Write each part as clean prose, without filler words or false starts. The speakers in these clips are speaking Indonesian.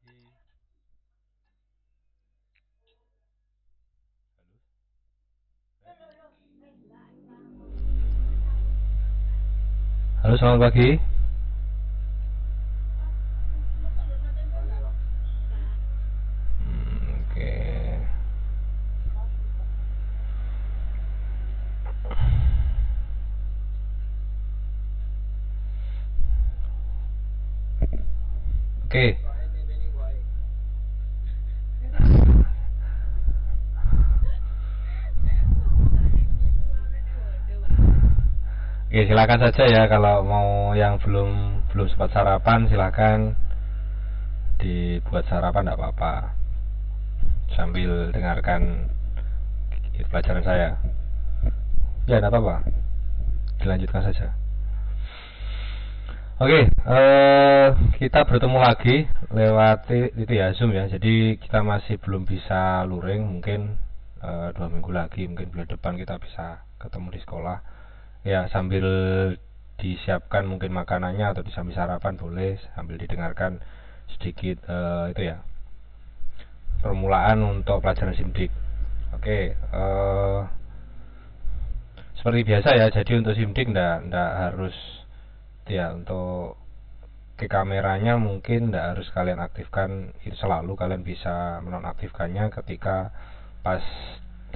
pagi. Halo, selamat pagi. Oke. Oke. Oke, silakan saja ya, kalau mau yang belum sempat sarapan silakan dibuat sarapan, tidak apa-apa, sambil dengarkan pelajaran saya. Ya, tidak apa-apa, dilanjutkan saja. Oke, kita bertemu lagi lewat itu ya, Zoom ya. Jadi kita masih belum bisa luring, mungkin 2 minggu lagi, mungkin bulan depan kita bisa ketemu di sekolah. Ya, sambil disiapkan mungkin makanannya atau sambil sarapan boleh, sambil didengarkan sedikit itu ya, permulaan untuk pelajaran SIMDIK. Oke, seperti biasa ya. Jadi untuk SIMDIK ndak harus ya, untuk ke kameranya mungkin tidak harus kalian aktifkan itu selalu, kalian bisa menonaktifkannya ketika pas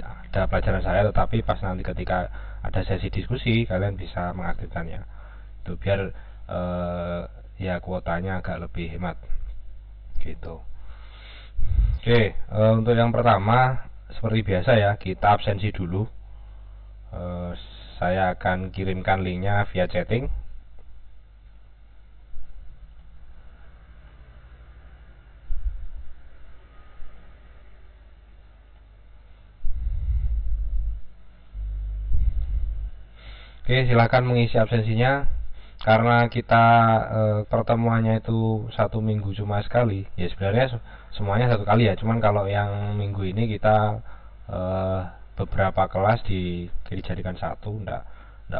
ada pelajaran saya, tetapi pas nanti ketika ada sesi diskusi kalian bisa mengaktifkannya, itu biar ya kuotanya agak lebih hemat gitu. Oke, untuk yang pertama seperti biasa ya, kita absensi dulu. Saya akan kirimkan linknya via chatting. Oke, silahkan mengisi absensinya. Karena kita pertemuannya itu 1 minggu cuma sekali, ya sebenarnya semuanya 1 kali ya. Cuman kalau yang minggu ini kita beberapa kelas dijadikan satu, ndak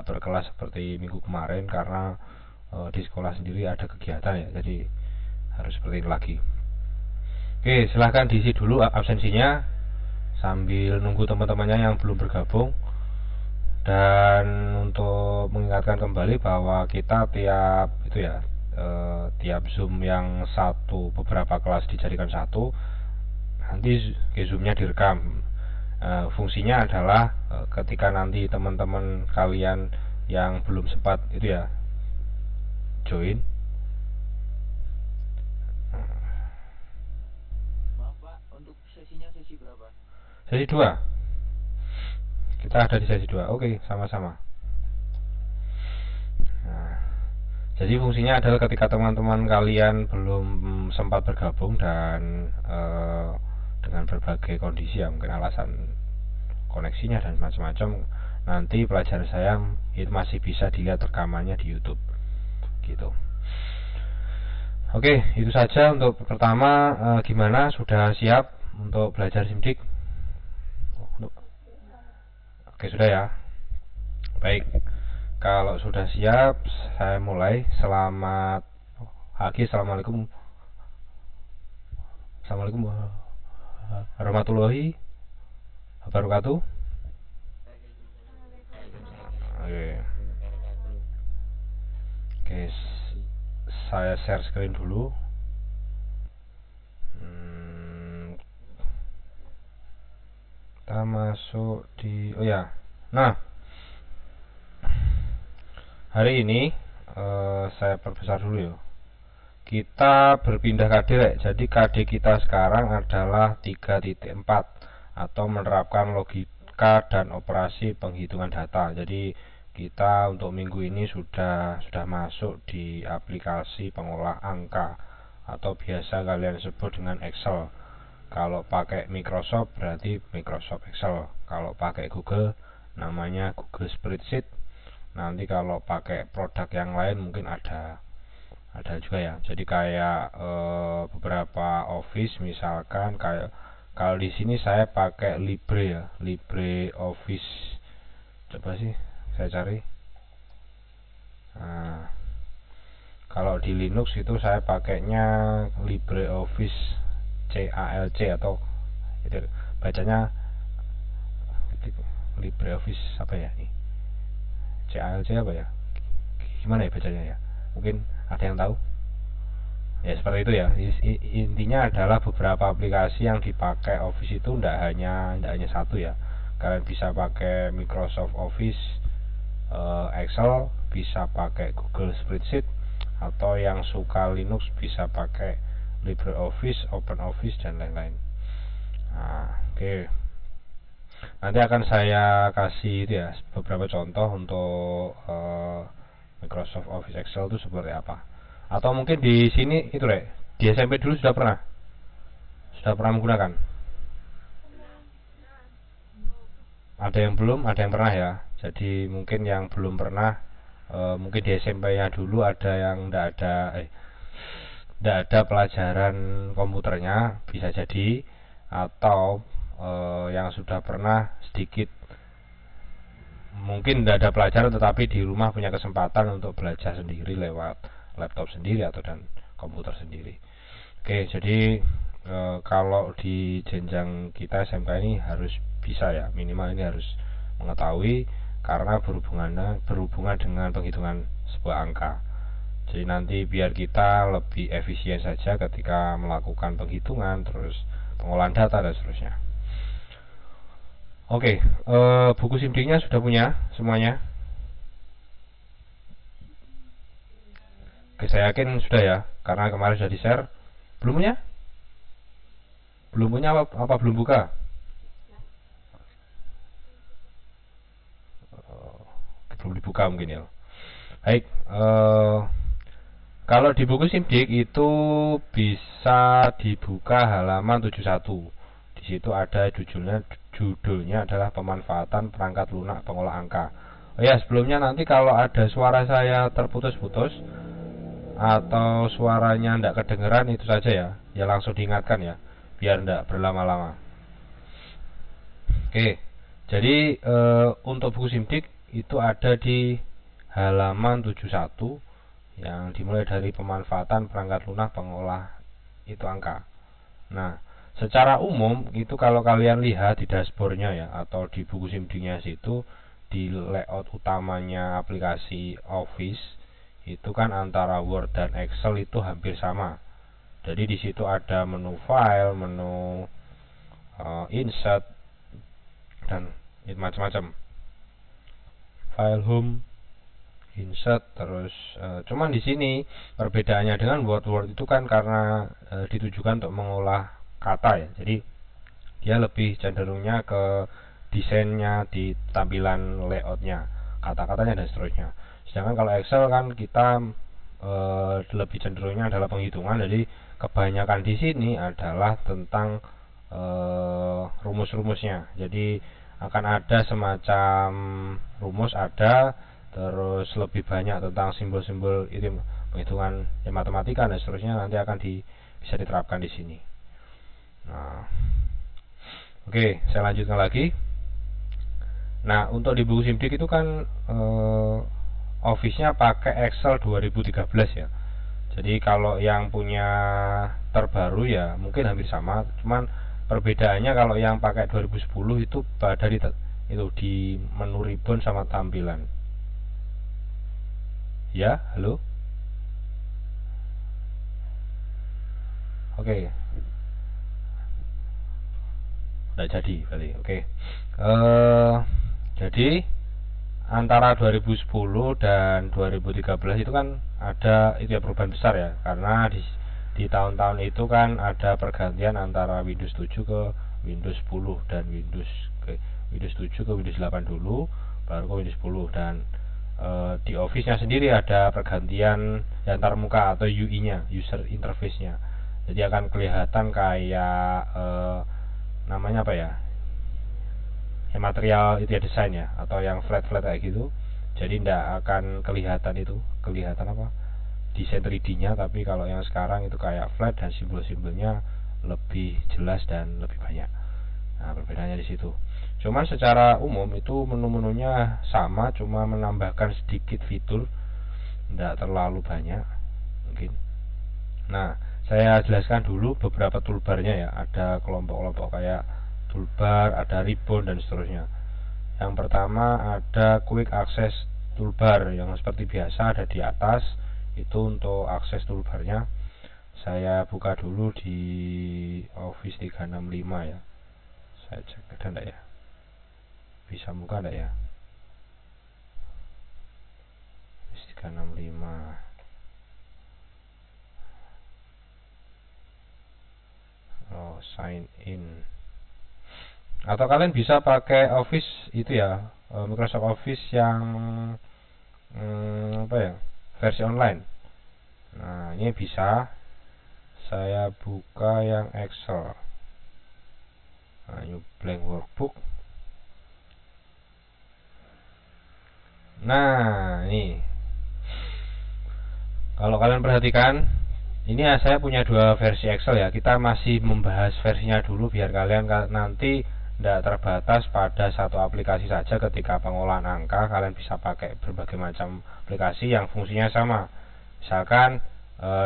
berkelas seperti minggu kemarin karena di sekolah sendiri ada kegiatan ya, jadi harus seperti ini lagi. Oke, silahkan diisi dulu absensinya sambil nunggu teman-temannya yang belum bergabung. Dan untuk mengingatkan kembali bahwa kita tiap itu ya, tiap Zoom yang satu, beberapa kelas dijadikan satu, nanti Zoomnya direkam. Fungsinya adalah ketika nanti teman-teman kalian yang belum sempat itu ya join. Maaf Pak, untuk sesinya sesi berapa? Sesi 2. Kita ada di sesi 2. Oke, sama-sama. Nah, jadi fungsinya adalah ketika teman-teman kalian belum sempat bergabung dan dengan berbagai kondisi ya, mungkin alasan koneksinya dan macam-macam, nanti pelajaran saya itu masih bisa dilihat rekamannya di YouTube gitu. Oke, itu saja untuk pertama. Gimana, sudah siap untuk belajar SIMDIK? Oke, sudah ya. Baik, kalau sudah siap saya mulai. Selamat pagi, assalamualaikum warahmatullahi wabarakatuh. Oke. Oke, saya share screen dulu. Kita masuk di, oh ya, nah hari ini saya perbesar dulu ya. Kita berpindah KD, jadi KD kita sekarang adalah 3.4 atau menerapkan logika dan operasi penghitungan data. Jadi kita untuk minggu ini sudah masuk di aplikasi pengolah angka atau biasa kalian sebut dengan Excel. Kalau pakai Microsoft berarti Microsoft Excel. Kalau pakai Google namanya Google Spreadsheet. Nanti kalau pakai produk yang lain mungkin ada juga ya. Jadi kayak beberapa Office misalkan, kayak kalau di sini saya pakai Libre ya, Libre Office. Coba sih saya cari. Nah, Kalau di Linux itu saya pakainya LibreOffice CALC atau itu bacanya LibreOffice apa ya ini? CALC apa ya? Gimana ya bacanya ya? Mungkin ada yang tahu? Ya seperti itu ya. Intinya adalah beberapa aplikasi yang dipakai Office itu tidak hanya satu ya. Kalian bisa pakai Microsoft Office, Excel, bisa pakai Google Spreadsheet, atau yang suka Linux bisa pakai LibreOffice, OpenOffice dan lain-lain. Nah, oke. Nanti akan saya kasih itu ya beberapa contoh untuk Microsoft Office Excel itu seperti apa. Atau mungkin di sini itu di SMP dulu sudah pernah menggunakan. Ada yang belum, ada yang pernah ya. Jadi mungkin yang belum pernah, mungkin di SMP-nya dulu ada yang tidak ada pelajaran komputernya, bisa jadi. Atau yang sudah pernah sedikit, mungkin tidak ada pelajaran tetapi di rumah punya kesempatan untuk belajar sendiri lewat laptop sendiri atau dan komputer sendiri. Oke, jadi kalau di jenjang kita SMK ini harus bisa ya, minimal ini harus mengetahui karena berhubungan dengan penghitungan sebuah angka. Jadi nanti biar kita lebih efisien saja ketika melakukan penghitungan, terus pengolahan data dan seterusnya. Oke, buku SIMD-nya sudah punya semuanya? Oke, saya yakin sudah ya, karena kemarin sudah di-share. Belum punya? Belum punya apa belum buka? Belum dibuka mungkin ya. Baik, kalau di buku SIMDIK itu bisa dibuka halaman 71. Di situ ada judulnya adalah pemanfaatan perangkat lunak pengolah angka. Oh ya, sebelumnya nanti kalau ada suara saya terputus-putus atau suaranya tidak kedengeran, itu saja ya langsung diingatkan ya, biar tidak berlama-lama. Oke, jadi untuk buku SIMDIK itu ada di halaman 71 yang dimulai dari pemanfaatan perangkat lunak pengolah itu angka. Nah, secara umum itu kalau kalian lihat di dashboardnya ya, atau di buku SIMD-nya situ, di layout utamanya aplikasi Office itu kan antara Word dan Excel itu hampir sama. Jadi di situ ada menu file, menu insert dan macam-macam. File home, insert, terus cuman di sini perbedaannya dengan Word itu kan karena ditujukan untuk mengolah kata ya. Jadi dia lebih cenderungnya ke desainnya di tampilan layoutnya, kata-katanya dan seterusnya. Sedangkan kalau Excel kan kita lebih cenderungnya adalah penghitungan. Jadi kebanyakan di sini adalah tentang rumus-rumusnya. Jadi akan ada semacam rumus ada, terus lebih banyak tentang simbol-simbol itu penghitungan ya, matematika dan seterusnya nanti akan bisa diterapkan di sini. Nah, oke, saya lanjutkan lagi. Nah, untuk di buku SIMDIK itu kan Office-nya pakai Excel 2013 ya. Jadi kalau yang punya terbaru ya mungkin hampir sama, cuman perbedaannya kalau yang pakai 2010 itu pada di menu ribbon sama tampilan. Ya, halo. Oke. Udah jadi berarti. Oke. Jadi antara 2010 dan 2013 itu kan ada itu ya perubahan besar ya, karena di tahun-tahun itu kan ada pergantian antara Windows 7 ke Windows 10 dan Windows 7 ke Windows 8 dulu, baru ke Windows 10. Dan di Office-nya sendiri ada pergantian antar muka atau UI-nya, user interface-nya. Jadi akan kelihatan kayak namanya apa ya? Material itu ya, desain ya, atau yang flat kayak gitu. Jadi tidak akan kelihatan apa? Desain 3D-nya, tapi kalau yang sekarang itu kayak flat dan simbol-simbolnya lebih jelas dan lebih banyak. Nah, perbedaannya di situ. Cuman secara umum itu menu-menunya sama, cuma menambahkan sedikit fitur, tidak terlalu banyak. mungkin. Nah, saya jelaskan dulu beberapa toolbarnya ya. Ada kelompok-kelompok kayak toolbar, ada ribbon dan seterusnya. Yang pertama ada quick access toolbar yang seperti biasa ada di atas. Itu untuk akses toolbarnya. Saya buka dulu di Office 365 ya. Saya cek ada enggak ya. Bisa buka enggak ya? Office 365. Oh, sign in. Atau kalian bisa pakai Office itu ya, Microsoft Office yang apa ya, versi online. Nah, ini bisa. Saya buka yang Excel. Nah, new blank workbook. Nah, ini kalau kalian perhatikan, ini ya, saya punya dua versi Excel ya. Kita masih membahas versinya dulu biar kalian nanti tidak terbatas pada satu aplikasi saja. Ketika pengolahan angka, kalian bisa pakai berbagai macam aplikasi yang fungsinya sama. Misalkan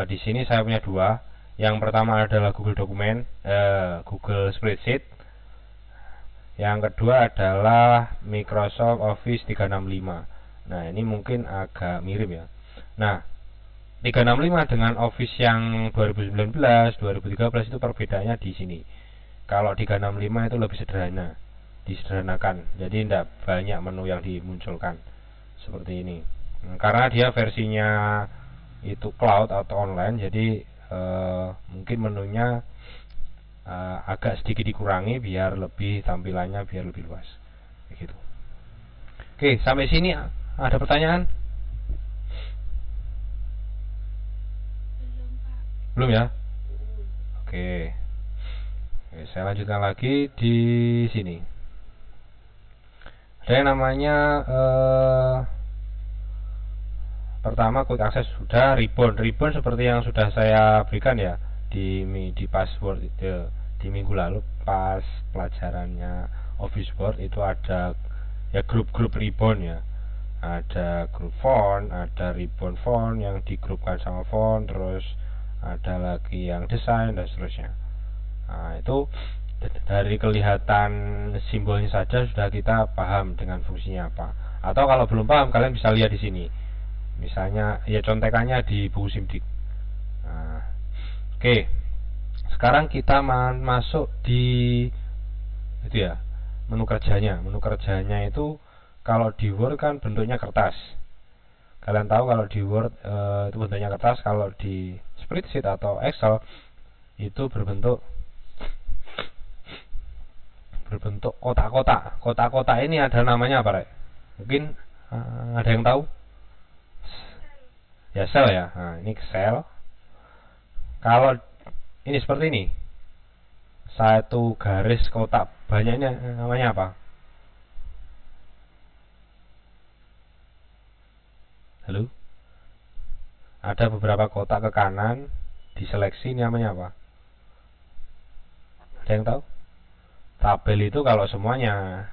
di sini saya punya dua. Yang pertama adalah Google Dokumen, Google Spreadsheet. Yang kedua adalah Microsoft Office 365. Nah, ini mungkin agak mirip ya. Nah, 365 dengan Office yang 2019, 2013 itu perbedaannya di sini. Kalau 365 itu lebih sederhana, disederhanakan. Jadi tidak banyak menu yang dimunculkan seperti ini. Karena dia versinya itu cloud atau online, jadi mungkin menunya agak sedikit dikurangi biar lebih tampilannya biar lebih luas. Begitu. Oke, sampai sini ada pertanyaan? Belum ya? Oke. Oke, saya lanjutkan lagi di sini. Ada yang namanya pertama quick access sudah, ribbon seperti yang sudah saya berikan ya di password itu di minggu lalu pas pelajarannya Office Word. Itu ada ya grup-grup ribbon ya, ada grup font, ada ribbon font yang digrupkan sama font, terus ada lagi yang desain dan seterusnya. Nah, itu dari kelihatan simbolnya saja sudah kita paham dengan fungsinya apa. Atau kalau belum paham, kalian bisa lihat di sini. Misalnya ya contekannya di buku SIMDIK. Nah, oke. Sekarang kita masuk di itu ya, menu kerjanya. Menu kerjanya itu kalau di Word kan bentuknya kertas. Kalian tahu kalau di Word itu bentuknya kertas, kalau di Spreadsheet atau Excel itu berbentuk kotak-kotak. Kotak-kotak ini ada namanya apa, Rek? Mungkin ada yang tahu? Ya, sel ya. Nah, ini sel. Kalau ini seperti ini, satu garis kotak banyaknya namanya apa? Halo? Ada beberapa kotak ke kanan, diseleksi, ini namanya apa? Ada yang tahu? Tabel itu kalau semuanya.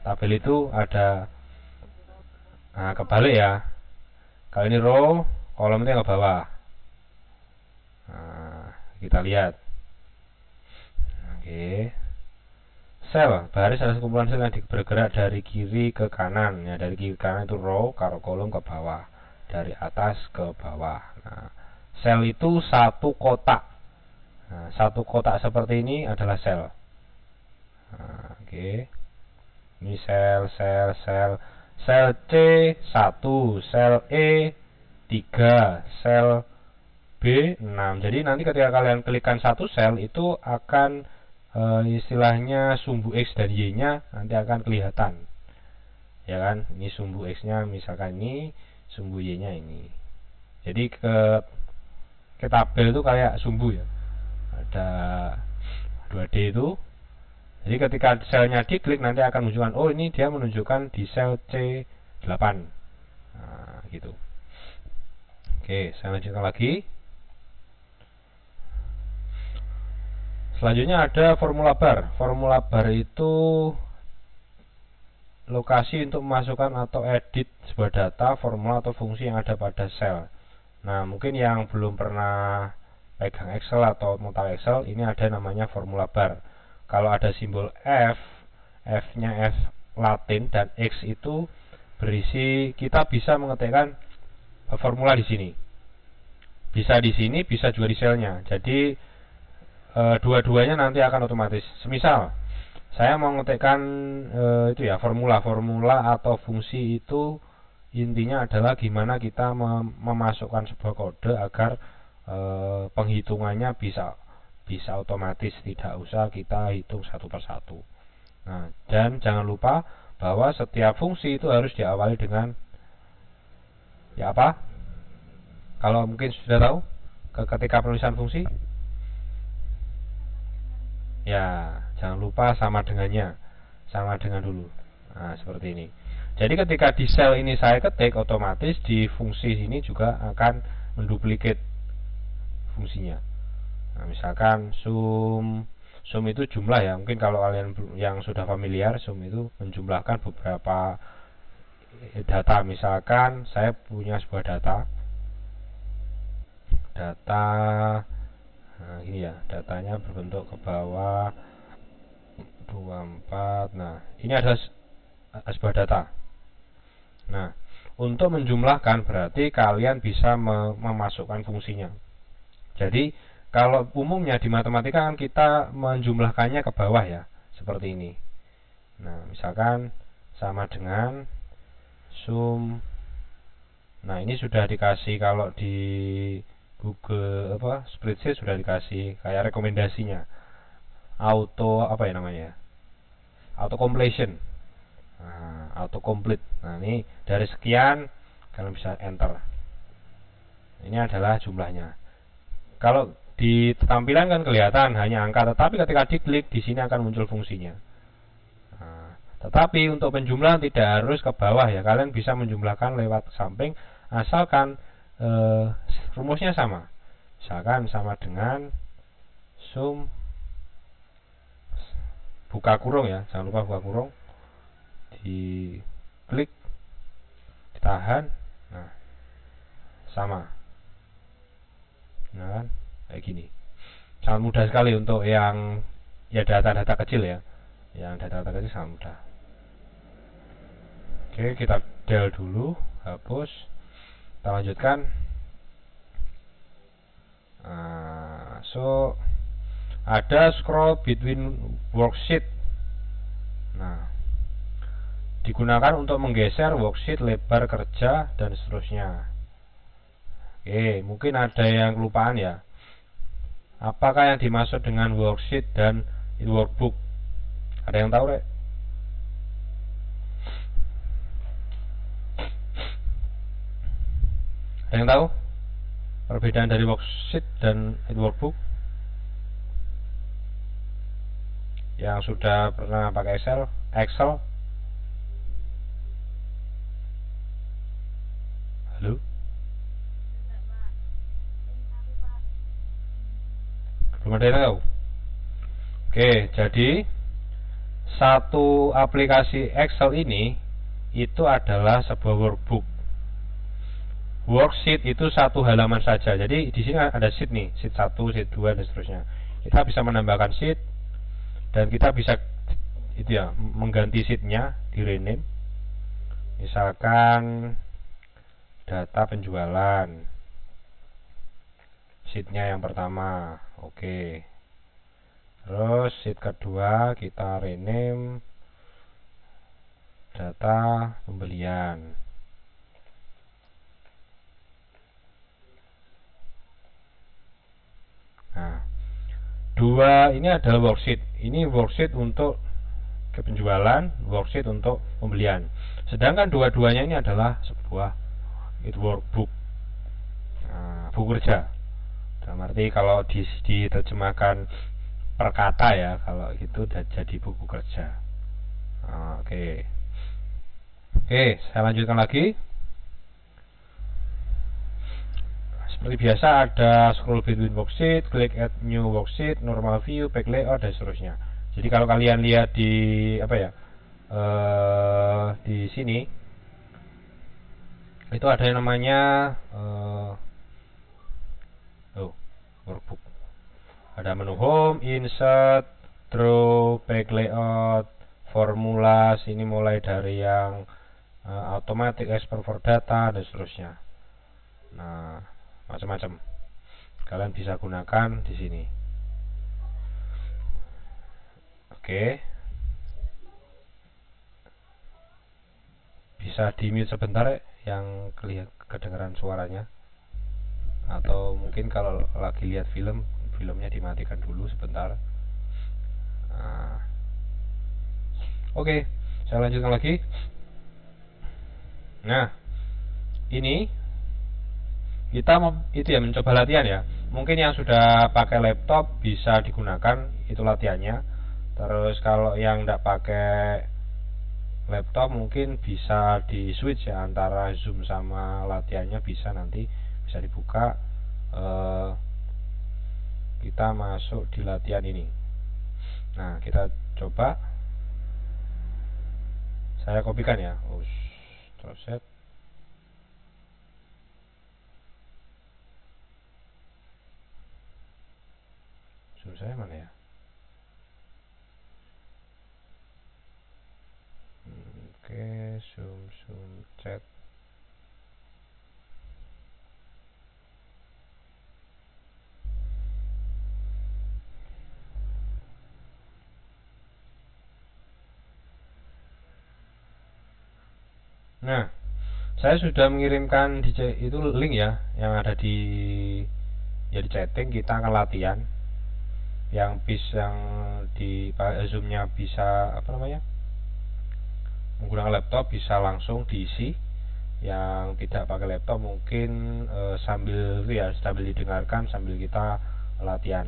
Tabel itu ada kebalik ya. Kalau ini row, kolom itu yang ke bawah. Nah, kita lihat. Oke. Sel, baris adalah sekumpulan sel yang bergerak dari kiri ke kanan. Ya, dari kiri ke kanan itu row, kalau kolom ke bawah. Dari atas ke bawah. Nah, sel itu satu kotak. Nah, satu kotak seperti ini adalah sel. Nah, oke. Ini sel. Sel C 1, sel E 3, sel B 6. Jadi nanti ketika kalian klikkan satu sel itu akan istilahnya sumbu X dan Y nya nanti akan kelihatan. Ya kan? Ini sumbu X nya misalkan ini, sumbu Y nya ini. Jadi ke tabel itu kayak sumbu ya. Ada 2D itu. Jadi ketika selnya diklik nanti akan menunjukkan, oh ini dia menunjukkan di sel C8. Nah, gitu. Oke, saya lanjutkan lagi. Selanjutnya ada formula bar. Formula bar itu lokasi untuk memasukkan atau edit sebuah data, formula atau fungsi yang ada pada sel. Nah, mungkin yang belum pernah pegang Excel atau mau tahu Excel, ini ada namanya formula bar. Kalau ada simbol F, F-nya F Latin dan X itu berisi, kita bisa mengetikkan formula di sini. Bisa di sini, bisa juga di selnya. Jadi dua-duanya nanti akan otomatis. Semisal saya mau mengetikkan itu ya, formula atau fungsi itu intinya adalah gimana kita memasukkan sebuah kode agar penghitungannya bisa otomatis, tidak usah kita hitung satu persatu. Nah, dan jangan lupa bahwa setiap fungsi itu harus diawali dengan ya apa? Kalau mungkin sudah tahu ketika penulisan fungsi, ya jangan lupa sama dengannya, sama dengan dulu. Nah, seperti ini. Jadi ketika di sel ini saya ketik, otomatis di fungsi ini juga akan menduplikat fungsinya. Nah, misalkan sum itu jumlah ya. Mungkin kalau kalian yang sudah familiar, sum itu menjumlahkan beberapa data. Misalkan saya punya sebuah data. Nah, ini ya, datanya berbentuk ke bawah 24. Nah, ini ada sebuah data. Nah, untuk menjumlahkan berarti kalian bisa memasukkan fungsinya. Jadi, kalau umumnya di matematika kan kita menjumlahkannya ke bawah ya, seperti ini. Nah, misalkan sama dengan sum. Nah, ini sudah dikasih, kalau di Google spreadsheet sudah dikasih kayak rekomendasinya. Auto apa ya namanya? Auto completion. Nah, auto complete. Nah, ini dari sekian kalian bisa enter. Ini adalah jumlahnya. Kalau di tampilan kan kelihatan hanya angka, tetapi ketika diklik di sini akan muncul fungsinya. Nah, tetapi untuk penjumlahan tidak harus ke bawah ya. Kalian bisa menjumlahkan lewat samping asalkan rumusnya sama. Misalkan sama dengan sum buka kurung ya, jangan lupa buka kurung, diklik, ditahan, nah sama. Nah kan kayak gini, sangat mudah sekali untuk yang ya data-data kecil ya, yang data-data kecil sangat mudah. Oke, kita del dulu, hapus, kita lanjutkan. So ada scroll between worksheet. Nah, digunakan untuk menggeser worksheet, lebar kerja dan seterusnya. Oke, mungkin ada yang kelupaan ya. Apakah yang dimaksud dengan worksheet dan workbook? Ada yang tahu, Rek? Ada yang tahu perbedaan dari worksheet dan workbook? Yang sudah pernah pakai Excel? Halo? Belum ada yang tahu? Oke, jadi satu aplikasi Excel ini itu adalah sebuah workbook. Worksheet itu satu halaman saja. Jadi di sini ada sheet nih, sheet 1, sheet 2 dan seterusnya. Kita bisa menambahkan sheet dan kita bisa itu ya, mengganti sheetnya, di rename. Misalkan data penjualan. Sheetnya yang pertama, oke. Terus sheet kedua kita rename data pembelian. Nah, dua ini adalah worksheet. Ini worksheet untuk penjualan, worksheet untuk pembelian. Sedangkan dua-duanya ini adalah sebuah workbook, buku kerja. Dalam arti kalau diterjemahkan per kata ya, kalau itu jadi buku kerja. Oke, saya lanjutkan lagi. Seperti biasa ada scroll between worksheet, click add new worksheet, normal view, back layout dan seterusnya. Jadi kalau kalian lihat di di sini itu ada yang namanya Ada menu home, insert, draw, back layout, formula. Ini mulai dari yang automatic export for data dan seterusnya. Nah, macam-macam. Kalian bisa gunakan di sini. Oke. Bisa di-mute sebentar ya, yang kedengaran suaranya. Atau mungkin kalau lagi lihat filmnya dimatikan dulu sebentar. Nah, oke, saya lanjutkan lagi. Nah, ini kita itu ya mencoba latihan ya. Mungkin yang sudah pakai laptop bisa digunakan itu latihannya. Terus kalau yang tidak pakai laptop mungkin bisa di switch ya antara Zoom sama latihannya, bisa nanti bisa dibuka. Kita masuk di latihan ini. Nah, kita coba. Saya kopikan ya. Terus set. Zoom saya mana ya? Oke, zoom chat. Nah, saya sudah mengirimkan itu link ya, yang ada di chatting. Kita akan latihan yang di Zoom-nya bisa menggunakan laptop bisa langsung diisi. Yang tidak pakai laptop mungkin sambil didengarkan sambil kita latihan.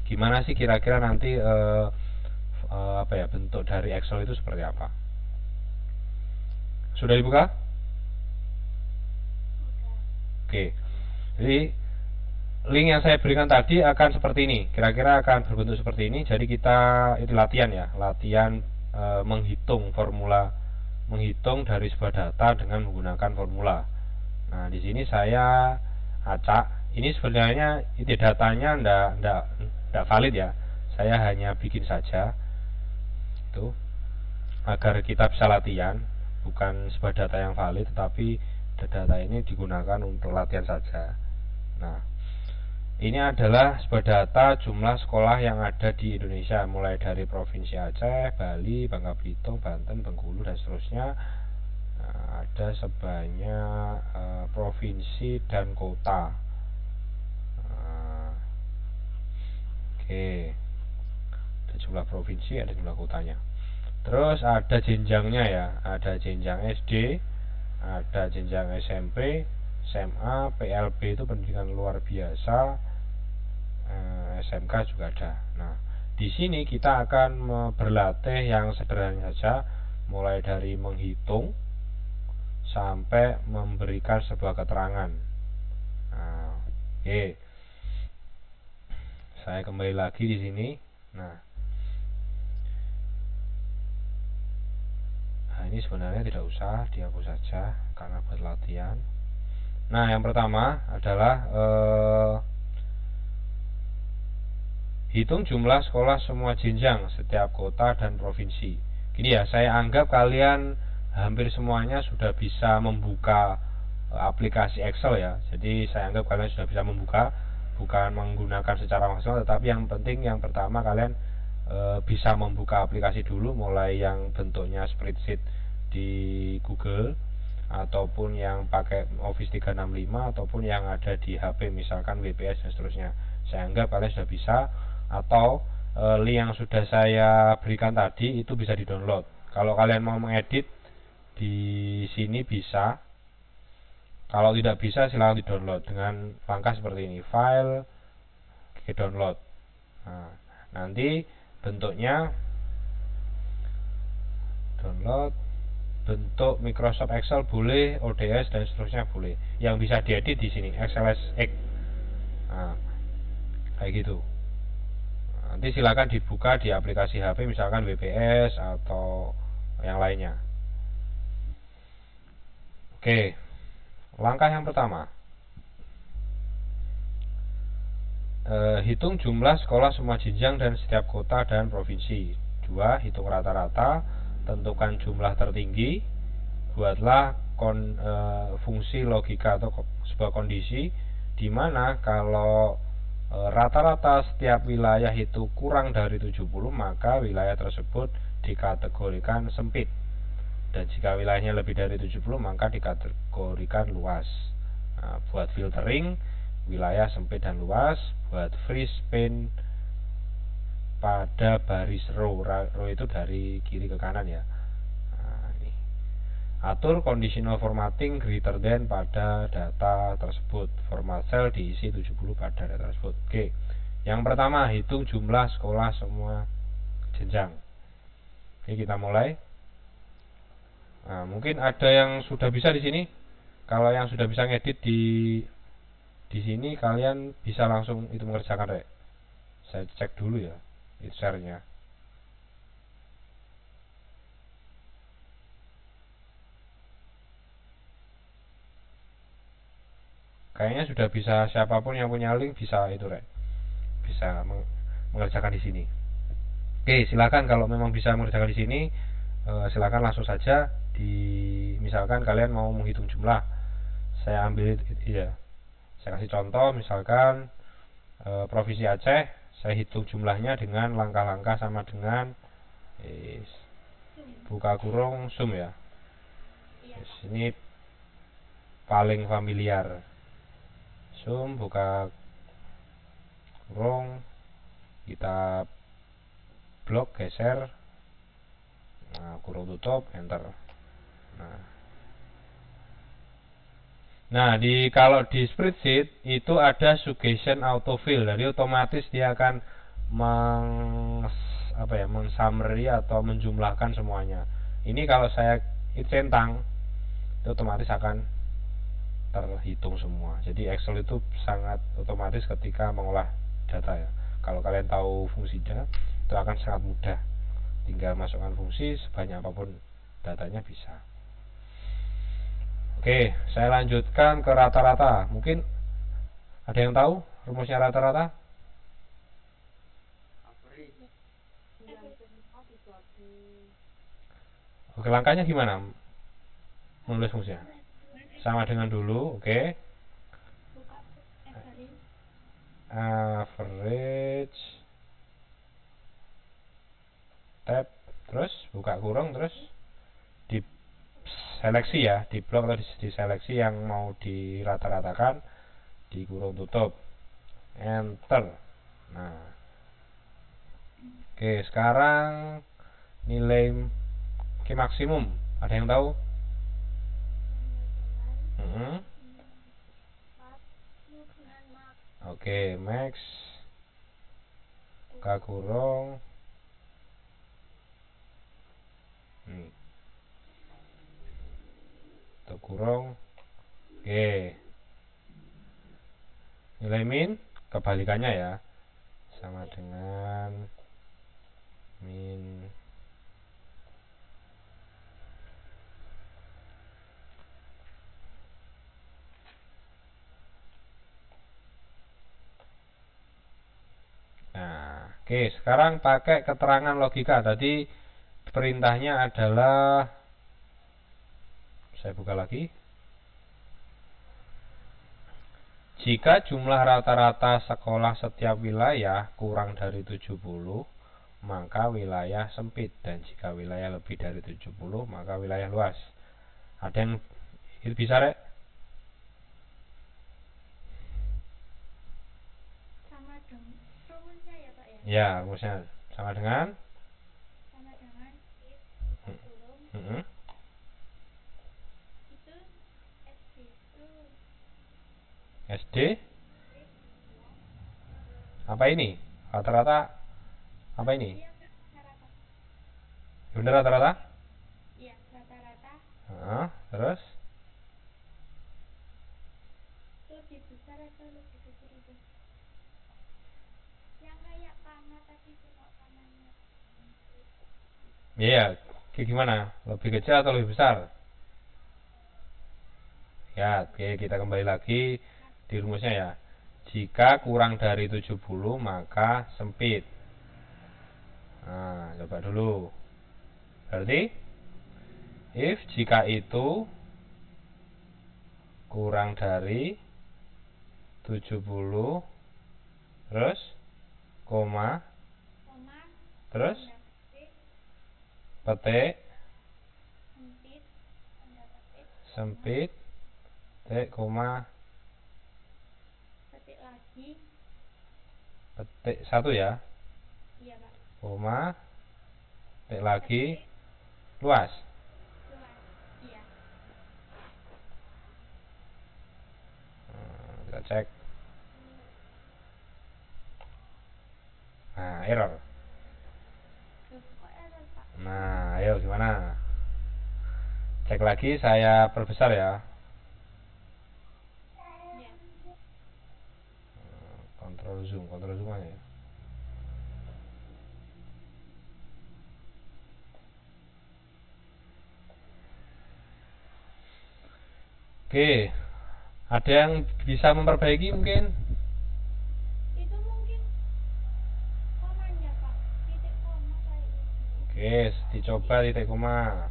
Gimana sih kira-kira nanti bentuk dari Excel itu seperti apa? Sudah dibuka? Oke. Jadi link yang saya berikan tadi akan seperti ini. Kira-kira akan berbentuk seperti ini. Jadi kita itu latihan ya, latihan menghitung dari sebuah data dengan menggunakan formula. Nah, di sini saya acak. Ini sebenarnya itu datanya enggak valid ya. Saya hanya bikin saja itu agar kita bisa latihan, bukan sebuah data yang valid, tetapi data ini digunakan untuk latihan saja. Nah, ini adalah sebuah data jumlah sekolah yang ada di Indonesia, mulai dari Provinsi Aceh, Bali, Bangka Belitung, Banten, Bengkulu, dan seterusnya. Nah, ada sebanyak provinsi dan kota. Oke, ada jumlah provinsi, ada jumlah kotanya. Terus ada jenjangnya ya, ada jenjang SD, ada jenjang SMP, SMA, PLB itu pendidikan luar biasa, SMK juga ada. Nah, di sini kita akan berlatih yang sederhana saja, mulai dari menghitung sampai memberikan sebuah keterangan. Nah, oke. Saya kembali lagi di sini. Nah, ini sebenarnya tidak usah dihapus saja karena buat latihan. Nah, yang pertama adalah hitung jumlah sekolah semua jenjang setiap kota dan provinsi. Gini ya, saya anggap kalian hampir semuanya sudah bisa membuka aplikasi Excel ya. Jadi saya anggap kalian sudah bisa membuka, bukan menggunakan secara maksimal, tetapi yang penting yang pertama kalian bisa membuka aplikasi dulu, mulai yang bentuknya spreadsheet di Google, ataupun yang pakai Office 365, ataupun yang ada di HP misalkan WPS dan seterusnya. Saya anggap kalian sudah bisa, atau link yang sudah saya berikan tadi itu bisa di-download. Kalau kalian mau mengedit di sini bisa. Kalau tidak bisa silahkan di-download dengan langkah seperti ini, file, ke download. Nah, nanti bentuknya download, bentuk Microsoft Excel boleh, ODS dan seterusnya boleh. Yang bisa diedit di sini XLSX. Nah, kayak gitu. Nanti silakan dibuka di aplikasi HP misalkan WPS atau yang lainnya. Oke. Langkah yang pertama, Hitung jumlah sekolah semua jenjang dan setiap kota dan provinsi. 2. Hitung rata-rata. Tentukan jumlah tertinggi. Buatlah fungsi logika atau sebuah kondisi di mana kalau rata-rata setiap wilayah itu kurang dari 70, maka wilayah tersebut dikategorikan sempit. Dan jika wilayahnya lebih dari 70, maka dikategorikan luas. Nah, buat filtering wilayah sempit dan luas, buat free span pada baris row. Row itu dari kiri ke kanan ya. Nah, ini. Atur conditional formatting greater than pada data tersebut. Format cell diisi 70 pada data tersebut. Oke. Yang pertama, hitung jumlah sekolah semua jenjang. Oke, kita mulai. Nah, mungkin ada yang sudah bisa di sini. Kalau yang sudah bisa ngedit di sini, kalian bisa langsung itu mengerjakan, Rek. Saya cek dulu ya, itu share-nya. Kayaknya sudah bisa, siapapun yang punya link bisa itu, Rek. Bisa mengerjakan di sini. Oke, silakan kalau memang bisa mengerjakan di sini, silakan langsung saja misalkan kalian mau menghitung jumlah. Saya ambil ya. Saya kasih contoh, misalkan Provinsi Aceh, saya hitung jumlahnya dengan langkah-langkah sama dengan buka kurung sum ya. Ini paling familiar. Sum buka kurung, kita blok geser, nah kurung tutup, enter. Nah, kalau di spreadsheet itu ada suggestion autofill, jadi otomatis dia akan men-summary atau menjumlahkan semuanya. Ini kalau saya centang, itu otomatis akan terhitung semua. Jadi Excel itu sangat otomatis ketika mengolah data ya. Kalau kalian tahu fungsinya, itu akan sangat mudah. Tinggal masukkan fungsi, sebanyak apapun datanya bisa. Oke, saya lanjutkan ke rata-rata. Mungkin ada yang tahu rumusnya rata-rata? Oke, langkahnya gimana? Menulis fungsinya. Sama dengan dulu, oke. Average tab, terus buka kurung, terus di seleksi ya, di blok atau di seleksi yang mau dirata-ratakan, di kurung tutup, enter. Nah, oke, sekarang nilai maksimum ada yang tahu? Oke, max buka kurung tutup kurung. Oke, nilai min kebalikannya ya, sama dengan min oke, sekarang pakai keterangan logika. Tadi perintahnya adalah, saya buka lagi, jika jumlah rata-rata sekolah setiap wilayah kurang dari 70, maka wilayah sempit, dan jika wilayah lebih dari 70, maka wilayah luas. Ada yang itu bisa, Rek? Sama dengan rumusnya ya, Pak ya? Ya, rumusnya sama dengan if itu SD apa ini? Rata-rata apa ini? Benar rata-rata? Iya, rata-rata. Terus? Lebih besar atau lebih kecil itu? Yang kayak panah tadi, tengok panahnya. Iya, gimana? Lebih kecil atau lebih besar? Ya, oke, kita kembali lagi di rumusnya ya. Jika kurang dari 70 maka sempit. Nah, coba dulu. Berarti if jika itu kurang dari 70 terus koma terus petik sempit petik koma petik lagi. petik satu ya, Iya, Pak. koma petik lagi luas. Luas. Iya. Kita cek. Nah, error. Loh, kok error, Pak? Nah, ayo gimana? Cek lagi, saya perbesar ya. Iya. Kontrol zoom aja ya. Oke, ada yang bisa memperbaiki mungkin? Itu mungkin komanya, Pak. Titik koma kayaknya. Oke, dicoba titik koma.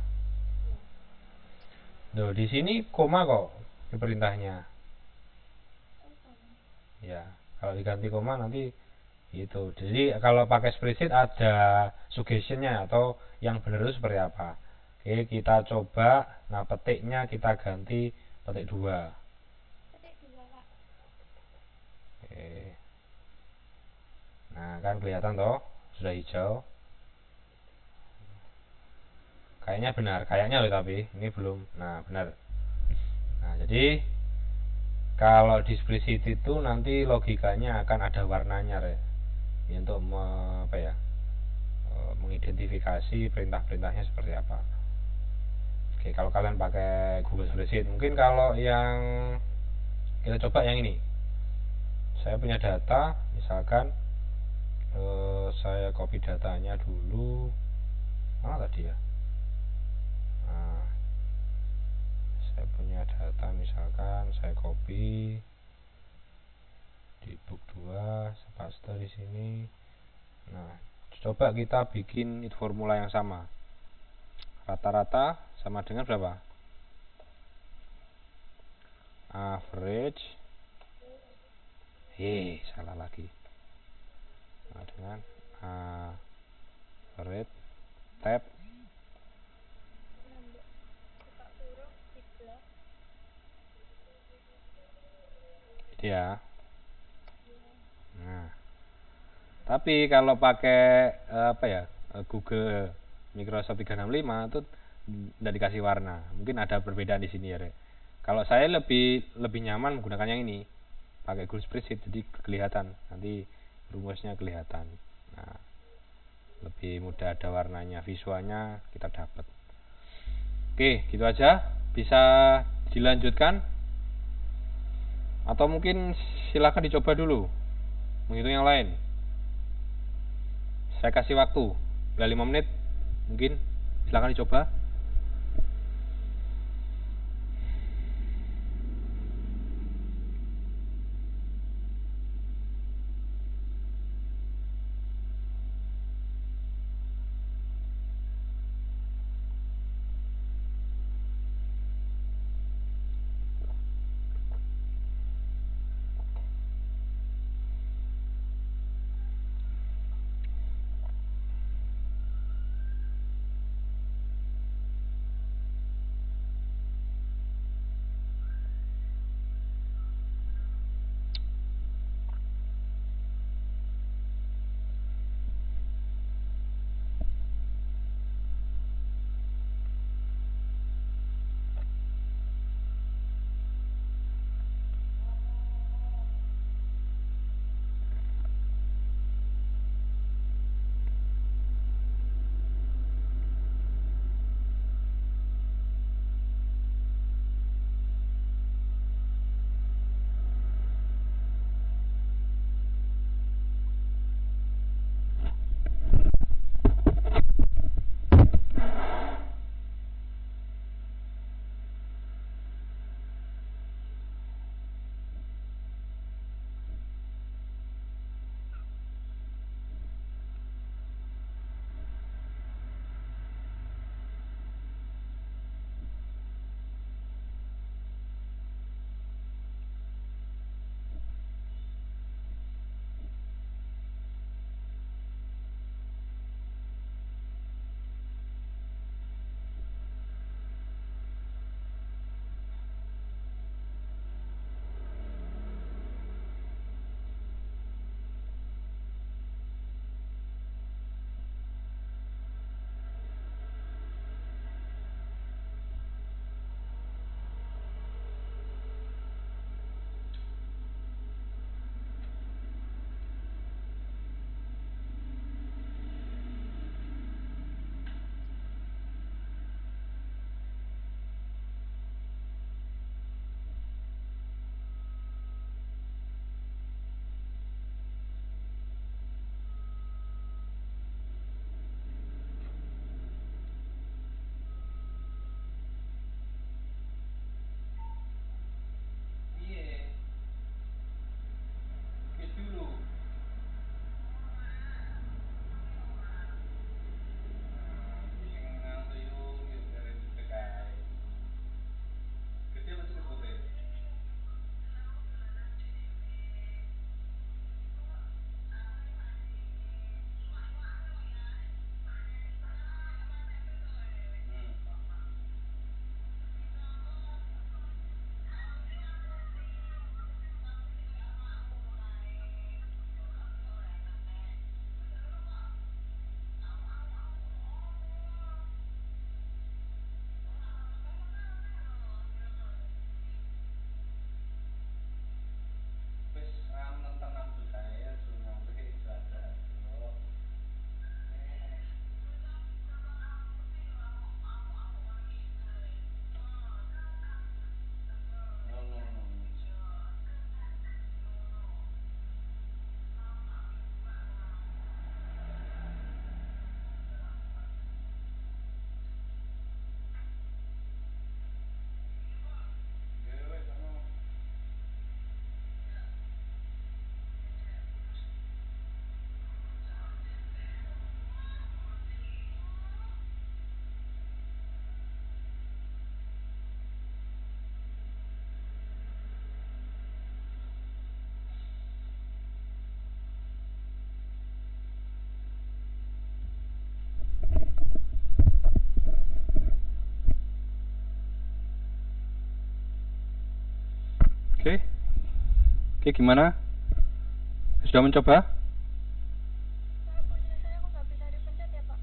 Loh, di sini koma kok di perintahnya. Oh, koma. Ya, kalau diganti koma nanti itu. Jadi kalau pakai spreadsheet ada suggestionnya atau yang benar itu seperti apa. Oke, kita coba. Nah, petiknya kita ganti petik 2. Petik 2, Pak. Oke. Nah, kan kelihatan toh, sudah hijau. Kayaknya benar, kayaknya loh, tapi ini belum. Nah, benar. Nah, jadi kalau di spreadsheet itu nanti logikanya akan ada warnanya, Re. Ini untuk apa ya? Mengidentifikasi perintah-perintahnya seperti apa. Oke, kalau kalian pakai Google Spreadsheet, mungkin kalau yang kita coba yang ini. Saya punya data, misalkan saya copy datanya dulu. Mana tadi ya? Nah, saya punya data, misalkan saya copy di book 2, saya paste di sini. Nah, coba kita bikin formula yang sama. Rata-rata sama dengan berapa? Average. Salah lagi. Nah, dengan average tab ini ya. Nah, tapi kalau pakai apa ya, Google Microsoft 365 itu tidak dikasih warna. Mungkin ada perbedaan di sini ya, Re. Kalau saya lebih nyaman menggunakan yang ini, pakai Google Spreadsheet, jadi kelihatan nanti rumusnya kelihatan. Nah, lebih mudah, ada warnanya, visualnya kita dapat. Oke, gitu aja. Bisa dilanjutkan atau mungkin silakan dicoba dulu menghitung yang lain. Saya kasih waktu 5 menit, mungkin silakan dicoba. Oke, gimana? Sudah mencoba? Pak, punya saya kok nggak bisa dipencet ya, Pak?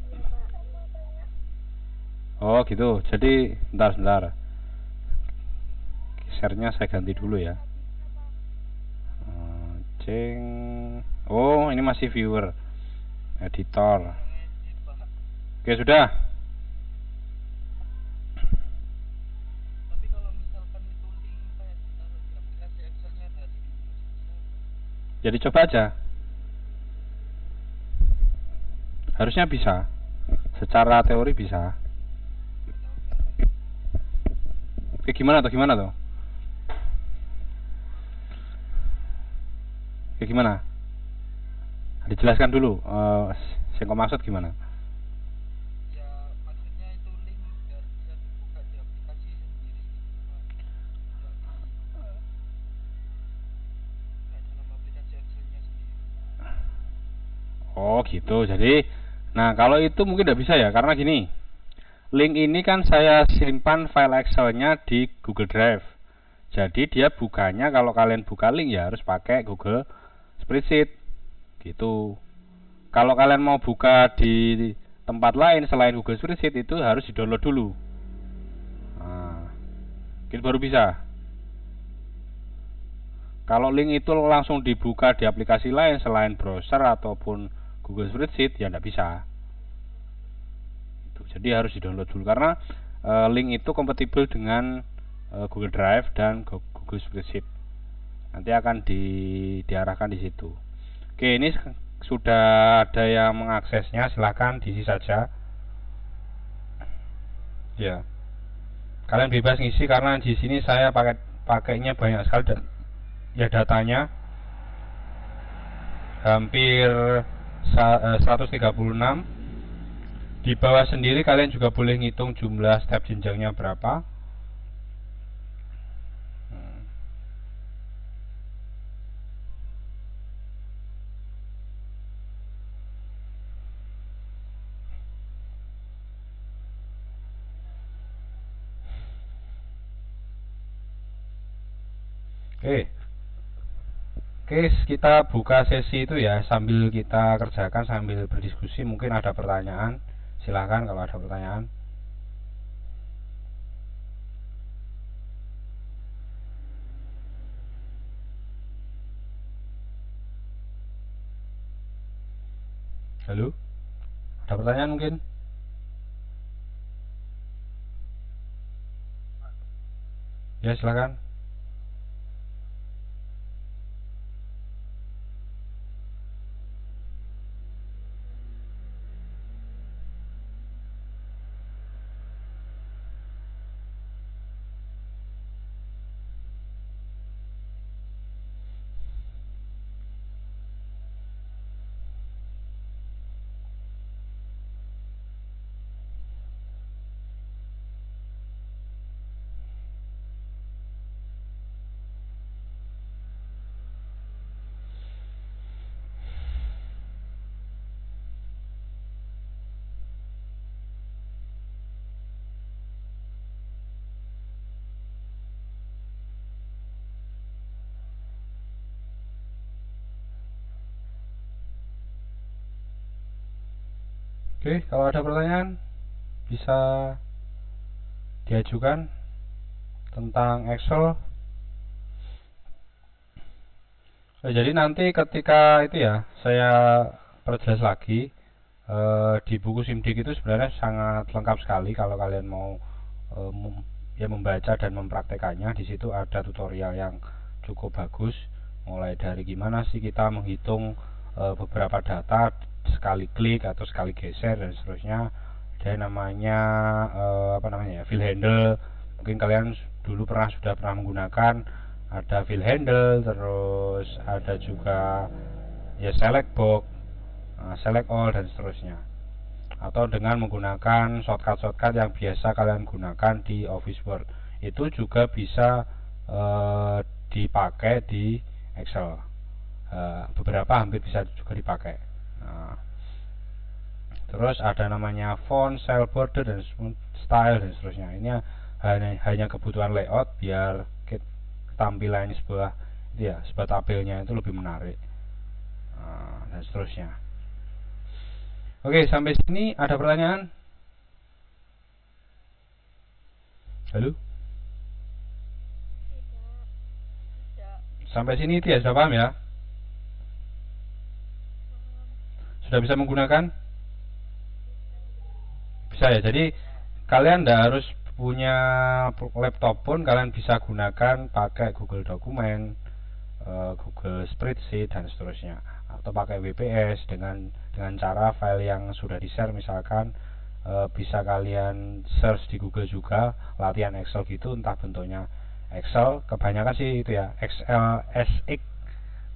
Iya, Pak. Sama banyak. Oh gitu. Jadi sebentar. Share-nya saya ganti dulu ya. Nggak bisa, Pak. Ceng. Oh, ini masih viewer. Editor. Oke, sudah. Tapi kalau misalkan itu link kayak ditaruh di aplikasi Excel-nya dari bisa. Jadi coba aja. Harusnya bisa. Secara teori bisa. Oke, gimana tuh? Oke, gimana? Dijelaskan dulu. Yang kau maksud gimana? Ya maksudnya itu link biar bisa dibuka di aplikasi sendiri gitu, Pak. Nggak dalam aplikasi Excel-nya sendiri. Oh gitu. Jadi, nah kalau itu mungkin tidak bisa ya, karena gini. Link ini kan saya simpan file Excel-nya di Google Drive. Jadi dia bukanya, kalau kalian buka link ya harus pakai Google Spreadsheet. Gitu. Kalau kalian mau buka di tempat lain selain Google Spreadsheet itu harus di-download dulu. Nah, itu baru bisa. Kalau link itu langsung dibuka di aplikasi lain selain browser ataupun Google Spreadsheet ya tidak bisa. Jadi harus di-download dulu karena link itu kompatibel dengan Google Drive dan Google Spreadsheet. Nanti akan diarahkan di situ. Oke, ini sudah ada yang mengaksesnya, silahkan diisi saja. Ya, kalian bebas ngisi karena di sini saya pakainya banyak sekali dan ya datanya hampir 136. Di bawah sendiri kalian juga boleh ngitung jumlah step jenjangnya berapa. Oke, kita buka sesi itu ya, sambil kita kerjakan, sambil berdiskusi. Mungkin ada pertanyaan, silahkan kalau ada pertanyaan. Halo? Ada pertanyaan mungkin? Ya, silahkan. Oke, kalau ada pertanyaan bisa diajukan tentang Excel. Jadi nanti ketika itu ya, saya perjelas lagi. Di buku SIMDIK itu sebenarnya sangat lengkap sekali kalau kalian mau ya membaca dan mempraktekannya. Di situ ada tutorial yang cukup bagus, mulai dari gimana sih kita menghitung beberapa data sekali klik atau sekali geser dan seterusnya. Ada namanya fill handle. Mungkin kalian dulu sudah pernah menggunakan. Ada fill handle, terus ada juga ya select box, select all dan seterusnya. Atau dengan menggunakan shortcut yang biasa kalian gunakan di Office Word, itu juga bisa dipakai di Excel. Beberapa hampir bisa juga dipakai. Terus ada namanya font, cell border dan style dan seterusnya. Ini hanya kebutuhan layout biar tampilan sebuah itu ya, sebuah tabelnya itu lebih menarik. Dan seterusnya. Oke, sampai sini ada pertanyaan? Halo? Tidak. Sampai sini itu ya sudah paham ya? Sudah bisa menggunakan? Bisa ya. Jadi kalian tidak harus punya laptop pun kalian bisa gunakan pakai Google Dokumen, Google Spreadsheet dan seterusnya, atau pakai WPS dengan cara file yang sudah di-share. Misalkan bisa kalian search di Google juga latihan Excel gitu, entah bentuknya Excel, kebanyakan sih itu ya XLSX,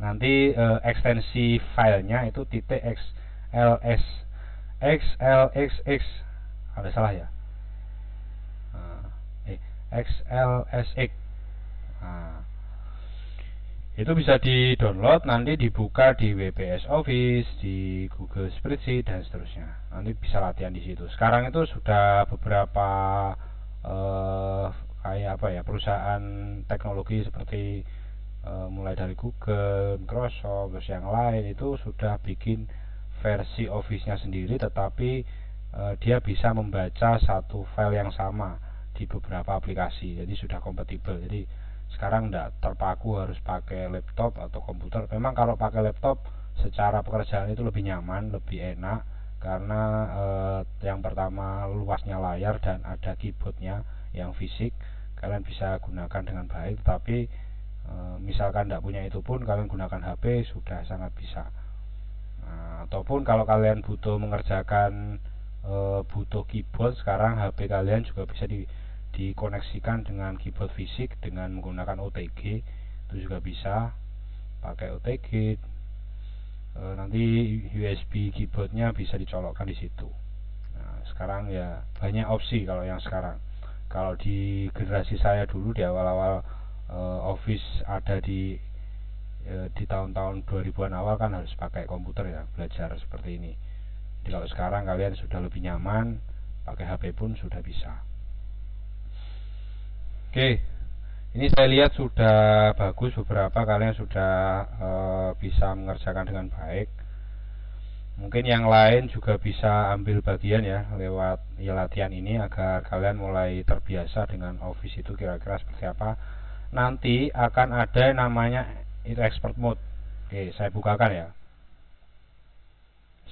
nanti ekstensi filenya itu .xls XLXX, ada salah ya, XLSX. Nah, itu bisa di-download, nanti dibuka di WPS Office, di Google Spreadsheet dan seterusnya. Nanti bisa latihan di situ. Sekarang itu sudah beberapa kayak apa ya, perusahaan teknologi seperti mulai dari Google, Microsoft, terus yang lain itu sudah bikin versi Office-nya sendiri, tetapi dia bisa membaca satu file yang sama di beberapa aplikasi. Jadi sudah kompatibel. Jadi sekarang tidak terpaku harus pakai laptop atau komputer. Memang kalau pakai laptop secara pekerjaan itu lebih nyaman, lebih enak, karena yang pertama luasnya layar dan ada keyboardnya yang fisik, kalian bisa gunakan dengan baik. Tapi misalkan tidak punya itu pun kalian gunakan HP sudah sangat bisa. Nah, ataupun kalau kalian butuh mengerjakan butuh keyboard, sekarang HP kalian juga bisa dikoneksikan dengan keyboard fisik dengan menggunakan OTG, itu juga bisa pakai OTG. Nanti USB keyboardnya bisa dicolokkan di situ. Nah, sekarang ya banyak opsi kalau yang sekarang. Kalau di generasi saya dulu di awal-awal Office ada di tahun-tahun 2000-an awal kan harus pakai komputer ya, belajar seperti ini. Jadi kalau sekarang kalian sudah lebih nyaman, pakai HP pun sudah bisa. Oke, ini saya lihat sudah bagus, beberapa kalian sudah bisa mengerjakan dengan baik. Mungkin yang lain juga bisa ambil bagian ya lewat latihan ini agar kalian mulai terbiasa dengan Office itu kira-kira seperti apa. Nanti akan ada namanya itu expert mode. Oke, saya bukakan ya.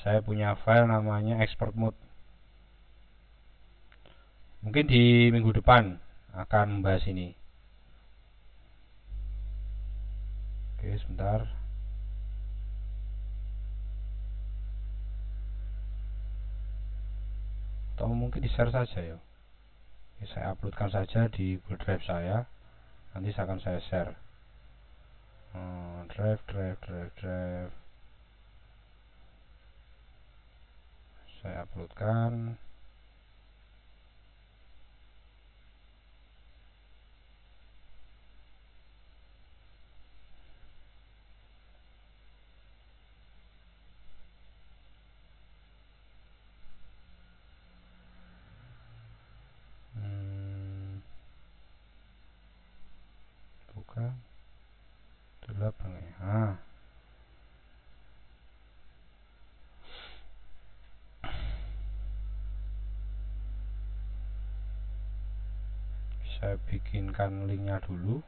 Saya punya file namanya expert mode. Mungkin di minggu depan akan membahas ini. Oke, sebentar. Atau mungkin di share saja ya. Oke, saya uploadkan saja di Google Drive saya. Nanti akan saya share. Drive. Saya uploadkan. Buka. Gelap ya. Saya bikinkan linknya dulu.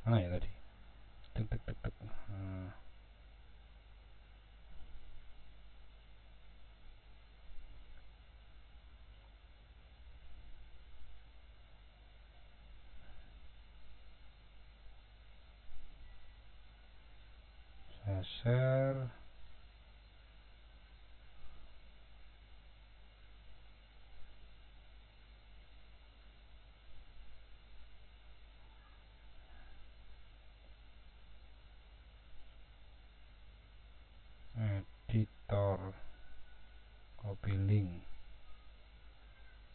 Mana ya tadi? Tek. Saya share. Editor, copy link,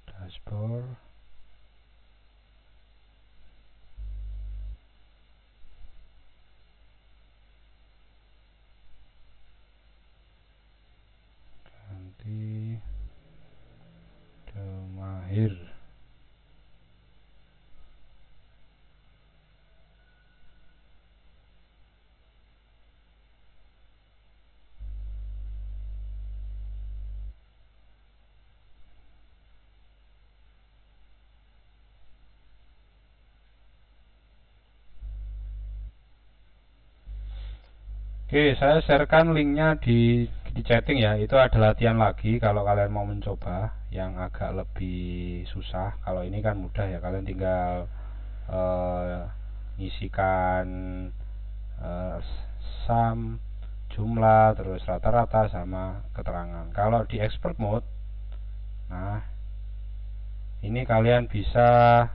dashboard, ganti domain. Oke, saya sharekan linknya di chatting ya. Itu ada latihan lagi kalau kalian mau mencoba yang agak lebih susah. Kalau ini kan mudah ya, kalian tinggal ngisikan eh, sum, jumlah, terus rata-rata sama keterangan. Kalau di expert mode, nah ini kalian bisa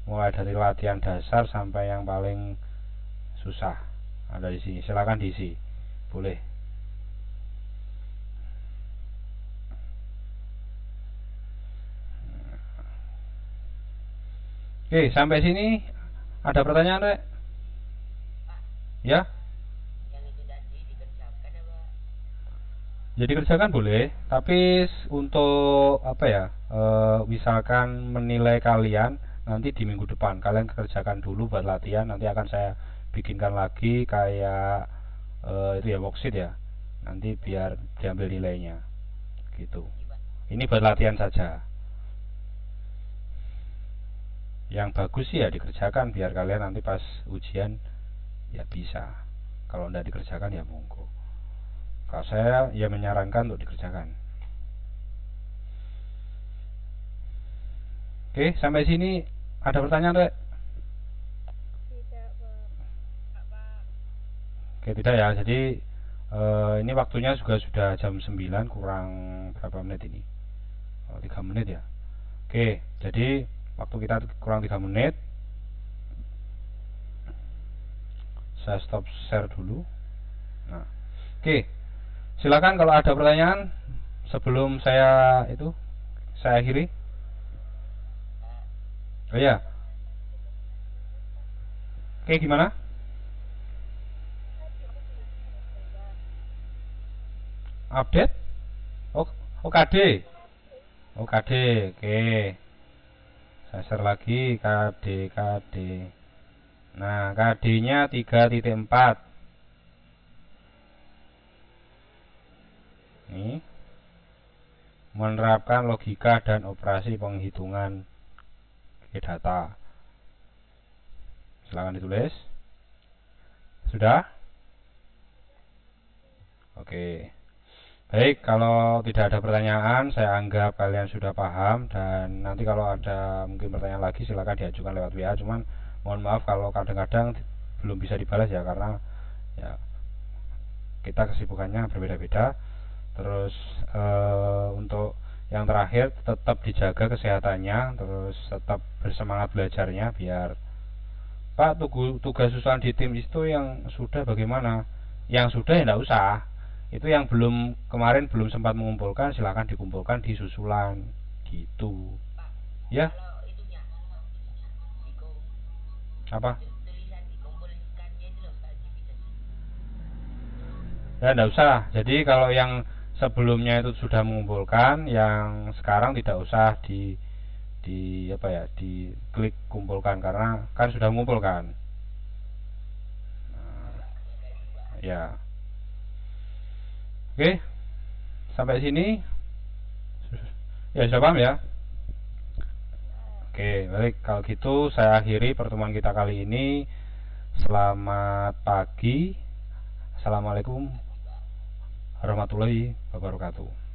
mulai dari latihan dasar sampai yang paling susah. Ada di sini, silakan diisi, boleh. Oke, sampai sini ada pertanyaan, Rek? Ya? Yang itu tadi dikerjakan apa? Jadi kerjakan boleh, tapi untuk apa ya? Misalkan menilai kalian nanti di minggu depan, kalian kerjakan dulu buat latihan, nanti akan saya bikinkan lagi kayak itu ya worksheet ya. Nanti biar diambil nilainya. Gitu. Ini buat latihan saja. Yang bagus sih ya dikerjakan biar kalian nanti pas ujian ya bisa. Kalau tidak dikerjakan ya monggo. Kalau saya ya menyarankan untuk dikerjakan. Oke, sampai sini ada pertanyaan, Rek? Tidak, Pak. Oke, tidak ya. Jadi ini waktunya juga sudah jam 9 kurang berapa menit ini? 3 menit ya. Oke, jadi waktu kita kurang 3 menit. Saya stop share dulu. Nah, oke. Silakan kalau ada pertanyaan sebelum saya akhiri. Oh ya. Oke, gimana? Update? Oh KD. Oh KD. Oke. Saya share lagi KD. Nah, KD-nya 3.4. Nih. Menerapkan logika dan operasi penghitungan data. Silakan ditulis. Sudah? Oke. Baik, kalau tidak ada pertanyaan, saya anggap kalian sudah paham, dan nanti kalau ada mungkin pertanyaan lagi silakan diajukan lewat WA. Cuman mohon maaf kalau kadang-kadang belum bisa dibalas ya, karena ya kita kesibukannya berbeda-beda. Terus untuk yang terakhir tetap dijaga kesehatannya, terus tetap bersemangat belajarnya biar Pak tugas susulan di tim itu yang sudah bagaimana? Yang sudah ya enggak usah. Itu yang kemarin belum sempat mengumpulkan, silakan dikumpulkan di susulan gitu. Ya. Kalau itunya Apa? tulisan dikumpulkannya itu loh Pak bisa. Ya enggak usah. Jadi kalau yang sebelumnya itu sudah mengumpulkan, yang sekarang tidak usah di klik kumpulkan karena kan sudah mengumpulkan. Ya. Oke. Sampai sini ya sudah paham ya? Oke, baik. Kalau gitu saya akhiri pertemuan kita kali ini. Selamat pagi. Assalamualaikum warahmatullahi wabarakatuh.